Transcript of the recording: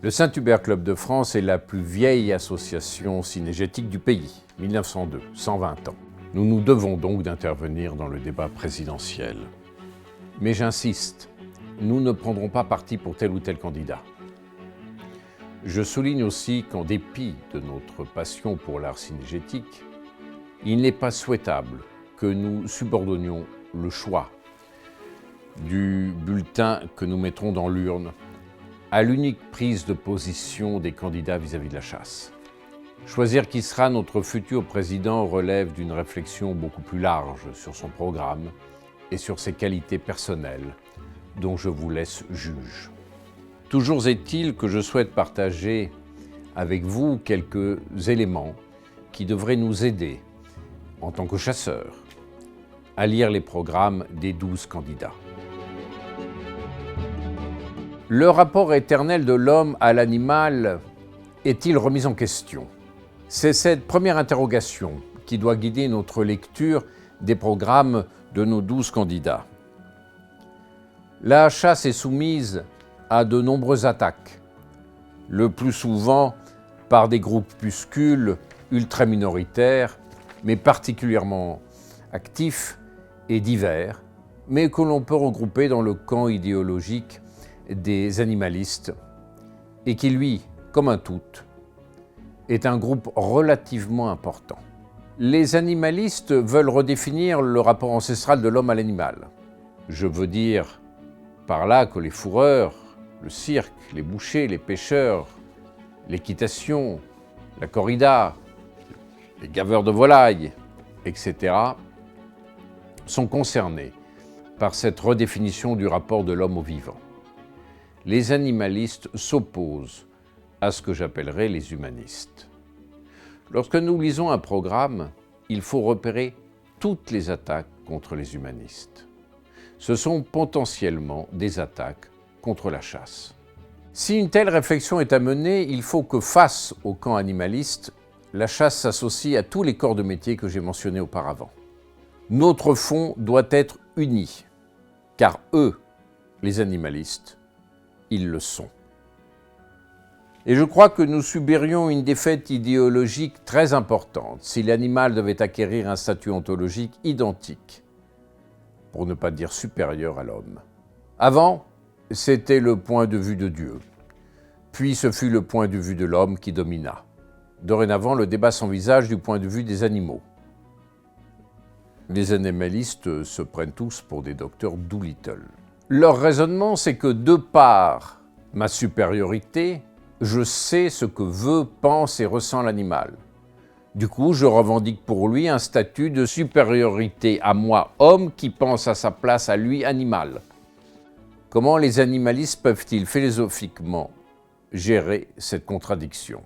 Le Saint-Hubert Club de France est la plus vieille association cynégétique du pays, 1902, 120 ans. Nous nous devons donc d'intervenir dans le débat présidentiel. Mais j'insiste, nous ne prendrons pas parti pour tel ou tel candidat. Je souligne aussi qu'en dépit de notre passion pour l'art cynégétique, il n'est pas souhaitable que nous subordonnions le choix du bulletin que nous mettrons dans l'urne à l'unique prise de position des candidats vis-à-vis de la chasse. Choisir qui sera notre futur président relève d'une réflexion beaucoup plus large sur son programme et sur ses qualités personnelles, dont je vous laisse juge. Toujours est-il que je souhaite partager avec vous quelques éléments qui devraient nous aider, en tant que chasseurs, à lire les programmes des 12 candidats. Le rapport éternel de l'homme à l'animal est-il remis en question? C'est cette première interrogation qui doit guider notre lecture des programmes de nos 12 candidats. La chasse est soumise à de nombreuses attaques, le plus souvent par des groupuscules ultra-minoritaires, mais particulièrement actifs et divers, mais que l'on peut regrouper dans le camp idéologique des animalistes, et qui, lui, comme un tout, est un groupe relativement important. Les animalistes veulent redéfinir le rapport ancestral de l'homme à l'animal. Je veux dire par là que les fourreurs, le cirque, les bouchers, les pêcheurs, l'équitation, la corrida, les gaveurs de volailles, etc., sont concernés par cette redéfinition du rapport de l'homme au vivant. Les animalistes s'opposent à ce que j'appellerais les humanistes. Lorsque nous lisons un programme, il faut repérer toutes les attaques contre les humanistes. Ce sont potentiellement des attaques contre la chasse. Si une telle réflexion est à mener, il faut que face au camp animaliste, la chasse s'associe à tous les corps de métier que j'ai mentionnés auparavant. Notre front doit être uni, car eux, les animalistes, ils le sont. Et je crois que nous subirions une défaite idéologique très importante si l'animal devait acquérir un statut ontologique identique, pour ne pas dire supérieur à l'homme. Avant, c'était le point de vue de Dieu, puis ce fut le point de vue de l'homme qui domina. Dorénavant, le débat s'envisage du point de vue des animaux. Les animalistes se prennent tous pour des docteurs Doolittle. Leur raisonnement, c'est que de par ma supériorité, je sais ce que veut, pense et ressent l'animal. Du coup, je revendique pour lui un statut de supériorité à moi, homme, qui pense à sa place à lui, animal. Comment les animalistes peuvent-ils philosophiquement gérer cette contradiction?